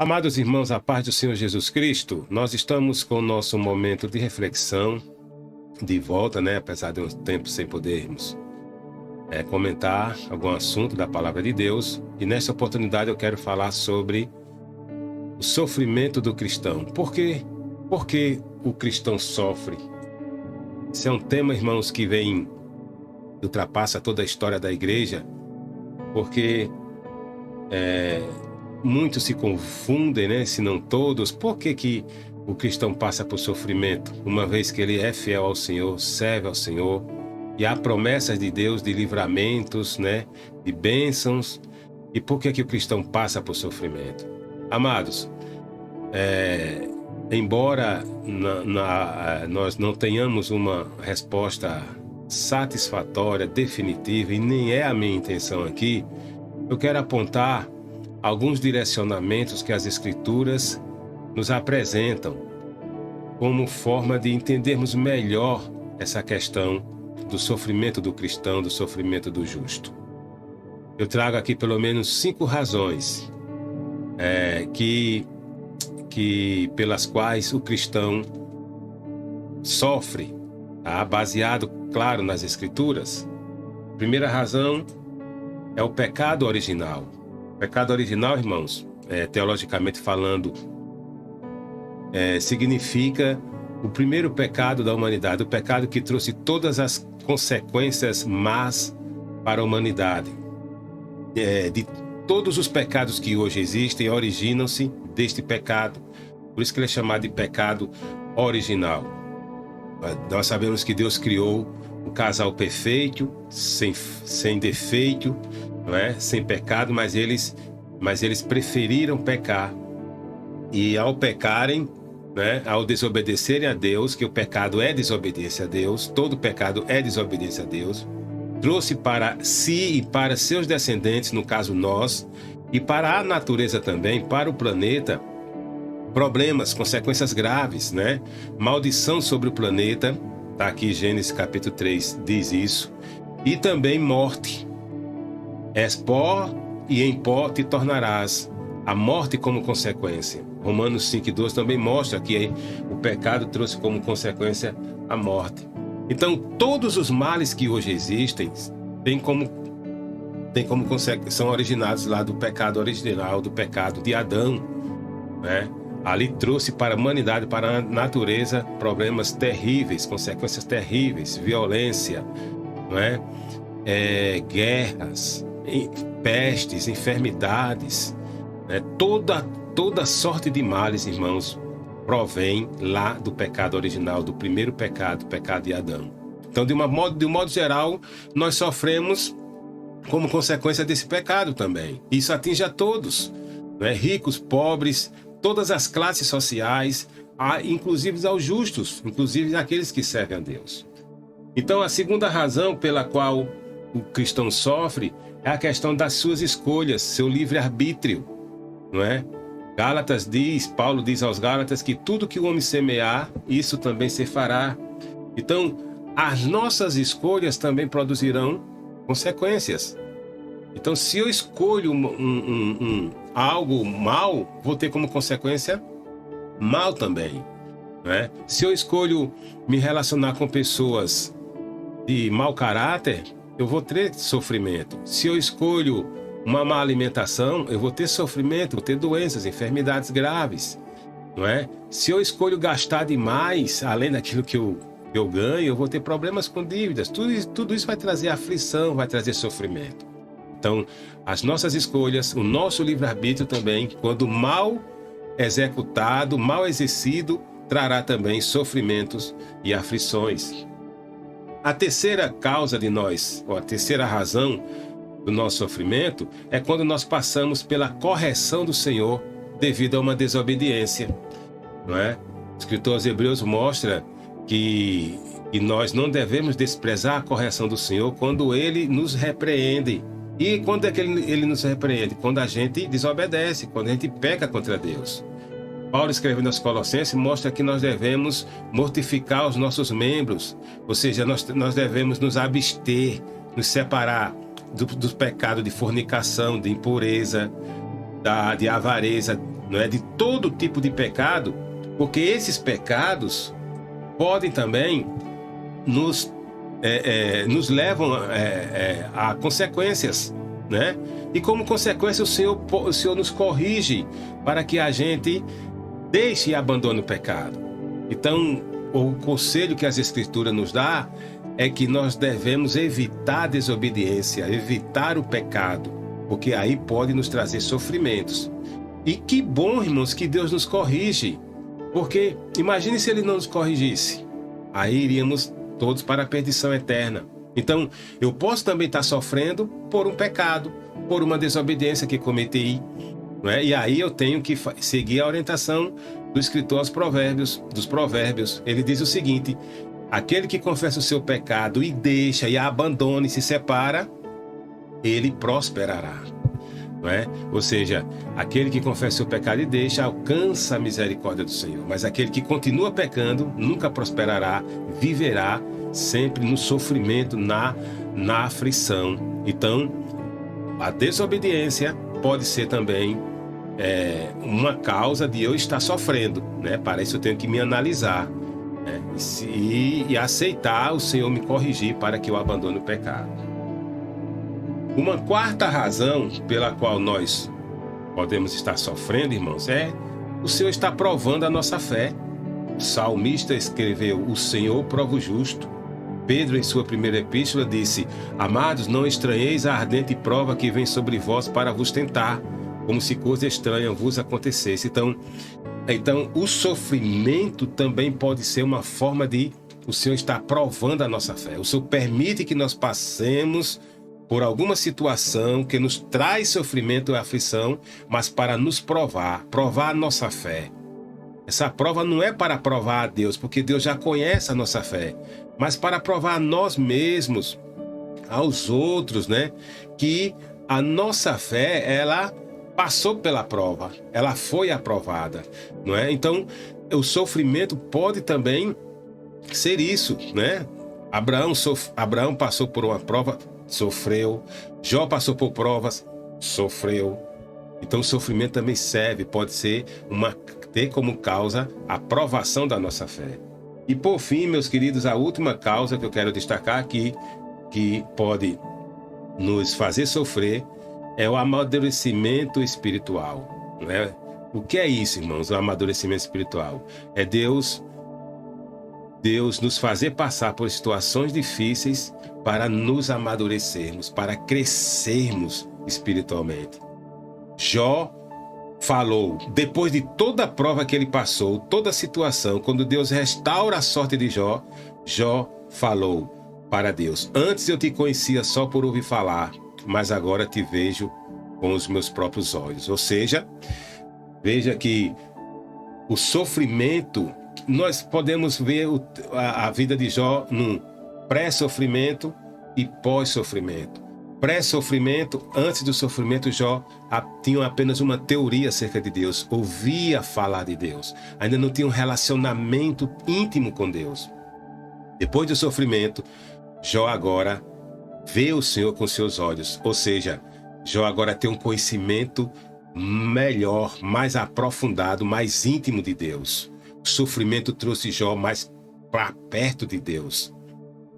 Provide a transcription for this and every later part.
Amados irmãos, a paz do Senhor Jesus Cristo, nós estamos com o nosso momento de reflexão, de volta, apesar de um tempo sem podermos comentar algum assunto da Palavra de Deus. E nessa oportunidade eu quero falar sobre o sofrimento do cristão. Por que o cristão sofre? Esse é um tema, irmãos, que ultrapassa toda a história da igreja, porque muitos se confundem, se não todos. Por que o cristão passa por sofrimento? Uma vez que ele é fiel ao Senhor, serve ao Senhor, e há promessas de Deus de livramentos, de bênçãos. E por que o cristão passa por sofrimento? Amados, embora nós não tenhamos uma resposta satisfatória, definitiva, e nem é a minha intenção aqui, eu quero apontar alguns direcionamentos que as Escrituras nos apresentam como forma de entendermos melhor essa questão do sofrimento do cristão, do sofrimento do justo. Eu trago aqui pelo menos 5 razões pelas quais o cristão sofre, baseado, claro, nas Escrituras. Primeira razão é o pecado original. O pecado original, irmãos, teologicamente falando, significa o primeiro pecado da humanidade, o pecado que trouxe todas as consequências más para a humanidade. De todos os pecados que hoje existem, originam-se deste pecado. Por isso que ele é chamado de pecado original. Nós sabemos que Deus criou um casal perfeito, sem defeito, sem pecado, mas eles preferiram pecar. E ao pecarem, ao desobedecerem a Deus, que o pecado é desobediência a Deus, todo pecado é desobediência a Deus, trouxe para si e para seus descendentes, no caso nós, e para a natureza também, para o planeta, problemas, consequências graves, maldição sobre o planeta, está aqui Gênesis capítulo 3, diz isso, e também morte. És pó e em pó te tornarás, a morte como consequência. Romanos 5:12 também mostra que o pecado trouxe como consequência a morte. Então, todos os males que hoje existem são originados lá do pecado original, do pecado de Adão, Ali trouxe para a humanidade, para a natureza, problemas terríveis, consequências terríveis, violência, guerras, pestes, enfermidades, toda sorte de males, irmãos, provém lá do pecado original, do primeiro pecado, o pecado de Adão. Então, de um modo geral, nós sofremos como consequência desse pecado também. Isso atinge a todos, ricos, pobres, todas as classes sociais, inclusive aos justos, inclusive aqueles que servem a Deus. Então, a segunda razão pela qual o cristão sofre é a questão das suas escolhas, seu livre-arbítrio, Paulo diz aos Gálatas que tudo que o homem semear, isso também se fará. Então, as nossas escolhas também produzirão consequências. Então, se eu escolho algo mal, vou ter como consequência mal também, Se eu escolho me relacionar com pessoas de mau caráter, eu vou ter sofrimento. Se eu escolho uma má alimentação, eu vou ter sofrimento, vou ter doenças, enfermidades graves, Se eu escolho gastar demais, além daquilo que eu ganho, eu vou ter problemas com dívidas. Tudo isso vai trazer aflição, vai trazer sofrimento. Então, as nossas escolhas, o nosso livre-arbítrio também, quando mal executado, mal exercido, trará também sofrimentos e aflições. A terceira causa ou a terceira razão do nosso sofrimento é quando nós passamos pela correção do Senhor devido a uma desobediência, O escritor aos Hebreus mostra que nós não devemos desprezar a correção do Senhor quando Ele nos repreende. E quando é que ele nos repreende? Quando a gente desobedece, quando a gente peca contra Deus. Paulo, escrevendo aos Colossenses, mostra que nós devemos mortificar os nossos membros, ou seja, nós devemos nos abster, nos separar do pecado de fornicação, de impureza, de avareza, não é, de todo tipo de pecado, porque esses pecados podem também nos levam a consequências, né? E como consequência o Senhor nos corrige para que a gente deixe e abandone o pecado. Então, o conselho que as Escrituras nos dá é que nós devemos evitar a desobediência, evitar o pecado, porque aí pode nos trazer sofrimentos. E que bom, irmãos, que Deus nos corrige, porque imagine se Ele não nos corrigisse, aí iríamos todos para a perdição eterna. Então, eu posso também estar sofrendo por um pecado, por uma desobediência que cometi, não é? E aí eu tenho que seguir a orientação do escritor dos provérbios. Ele diz o seguinte: aquele que confessa o seu pecado e deixa, e abandona e se separa, ele prosperará. Não é? Ou seja, aquele que confessa o seu pecado e deixa, alcança a misericórdia do Senhor. Mas aquele que continua pecando, nunca prosperará, viverá sempre no sofrimento, na aflição. Então, a desobediência pode ser também uma causa de eu estar sofrendo, né? Para isso eu tenho que me analisar, né? E aceitar o Senhor me corrigir para que eu abandone o pecado. Uma quarta razão pela qual nós podemos estar sofrendo, irmãos, o Senhor está provando a nossa fé. O salmista escreveu: o Senhor prova o justo. Pedro, em sua primeira epístola, disse: amados, não estranheis a ardente prova que vem sobre vós para vos tentar, como se coisa estranha vos acontecesse. Então, o sofrimento também pode ser uma forma de o Senhor estar provando a nossa fé. O Senhor permite que nós passemos por alguma situação que nos traz sofrimento e aflição, mas para nos provar a nossa fé. Essa prova não é para provar a Deus, porque Deus já conhece a nossa fé, mas para provar a nós mesmos, aos outros, né? Que a nossa fé, ela passou pela prova, ela foi aprovada, não é? Então, o sofrimento pode também ser isso, né? Abraão passou por uma prova, sofreu. Jó passou por provas, sofreu. Então, o sofrimento também pode ter como causa a provação da nossa fé. E por fim, meus queridos, a última causa que eu quero destacar aqui, que pode nos fazer sofrer, é o amadurecimento espiritual, né? O que é isso, irmãos? O amadurecimento espiritual é Deus nos fazer passar por situações difíceis para nos amadurecermos, para crescermos espiritualmente. Jó falou, depois de toda a prova que ele passou, toda a situação, quando Deus restaura a sorte de Jó, Jó falou para Deus: antes eu te conhecia só por ouvir falar, mas agora te vejo com os meus próprios olhos. Ou seja, veja que o sofrimento, nós podemos ver a vida de Jó num pré-sofrimento e pós-sofrimento. Pré-sofrimento, antes do sofrimento, Jó tinha apenas uma teoria acerca de Deus, ouvia falar de Deus, ainda não tinha um relacionamento íntimo com Deus. Depois do sofrimento, Jó agora vê o Senhor com seus olhos, ou seja, Jó agora tem um conhecimento melhor, mais aprofundado, mais íntimo de Deus. O sofrimento trouxe Jó mais para perto de Deus,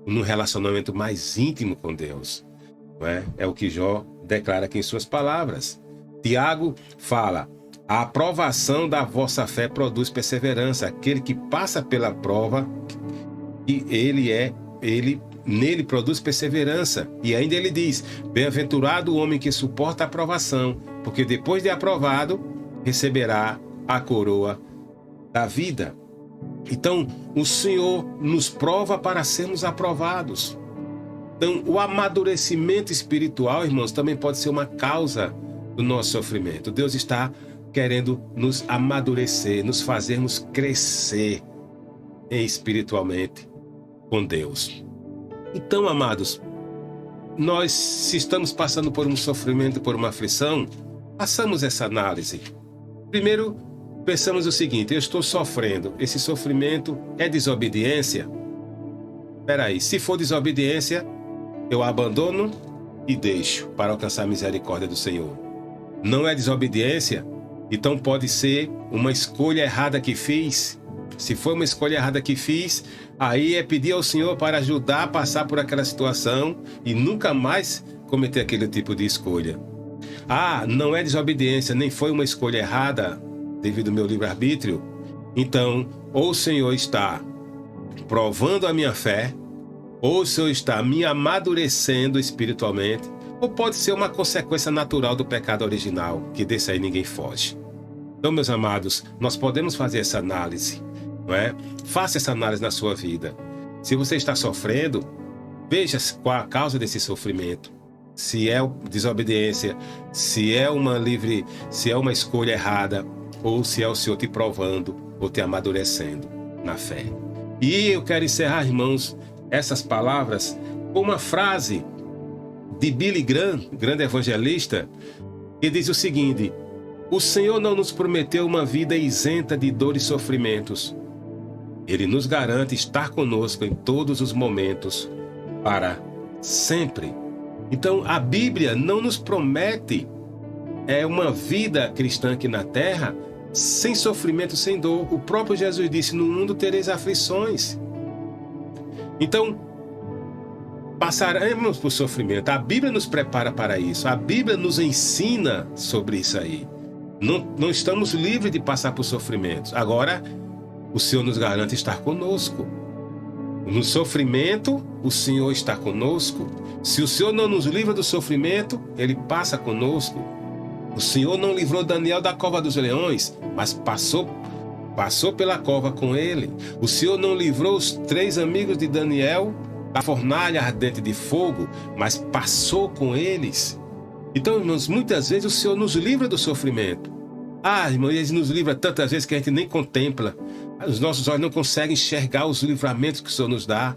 num relacionamento mais íntimo com Deus. Não é? É o que Jó declara aqui em suas palavras. Tiago fala: a aprovação da vossa fé produz perseverança. Aquele que passa pela prova, e nele produz perseverança. E ainda ele diz: bem-aventurado o homem que suporta a aprovação, porque depois de aprovado, receberá a coroa da vida. Então, o Senhor nos prova para sermos aprovados. Então, o amadurecimento espiritual, irmãos, também pode ser uma causa do nosso sofrimento. Deus está querendo nos amadurecer, nos fazermos crescer espiritualmente com Deus. Então, amados, nós, se estamos passando por um sofrimento, por uma aflição, façamos essa análise. Primeiro, pensamos o seguinte: eu estou sofrendo, esse sofrimento é desobediência? Espera aí, se for desobediência, eu abandono e deixo para alcançar a misericórdia do Senhor. Não é desobediência? Então pode ser uma escolha errada que fiz. Se foi uma escolha errada que fiz, aí é pedir ao Senhor para ajudar a passar por aquela situação e nunca mais cometer aquele tipo de escolha. Ah, não é desobediência, nem foi uma escolha errada devido ao meu livre-arbítrio. Então, ou o Senhor está provando a minha fé, ou o Senhor está me amadurecendo espiritualmente, ou pode ser uma consequência natural do pecado original, que desse aí ninguém foge. Então, meus amados, nós podemos fazer essa análise, não é? Faça essa análise na sua vida. Se você está sofrendo, veja qual a causa desse sofrimento. Se é desobediência, se é uma escolha errada, ou se é o Senhor te provando ou te amadurecendo na fé. E eu quero encerrar, irmãos, essas palavras com uma frase de Billy Graham, grande evangelista, que diz o seguinte: o Senhor não nos prometeu uma vida isenta de dor e sofrimentos. Ele nos garante estar conosco em todos os momentos, para sempre. Então, a Bíblia não nos promete uma vida cristã aqui na terra sem sofrimento, sem dor. O próprio Jesus disse: no mundo tereis aflições. Então, passaremos por sofrimento. A Bíblia nos prepara para isso. A Bíblia nos ensina sobre isso aí. Não estamos livres de passar por sofrimentos. Agora, o Senhor nos garante estar conosco. No sofrimento, o Senhor está conosco. Se o Senhor não nos livra do sofrimento, Ele passa conosco. O Senhor não livrou Daniel da cova dos leões, mas passou pela cova com ele. O Senhor não livrou os 3 amigos de Daniel da fornalha ardente de fogo, mas passou com eles. Então, irmãos, muitas vezes o Senhor nos livra do sofrimento. Ah, irmãos, Ele nos livra tantas vezes que a gente nem contempla. Os nossos olhos não conseguem enxergar os livramentos que o Senhor nos dá.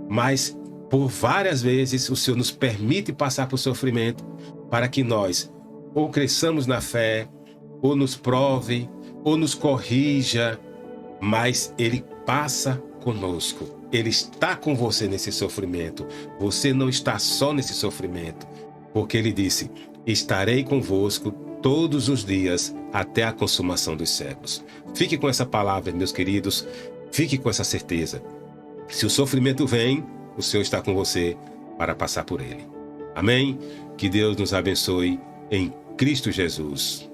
Mas, por várias vezes, o Senhor nos permite passar por sofrimento para que nós ou cresçamos na fé, ou nos prove, ou nos corrija, mas Ele passa conosco. Ele está com você nesse sofrimento. Você não está só nesse sofrimento, porque Ele disse: estarei convosco todos os dias até a consumação dos séculos. Fique com essa palavra, meus queridos. Fique com essa certeza. Se o sofrimento vem, o Senhor está com você para passar por ele. Amém? Que Deus nos abençoe em Cristo Jesus.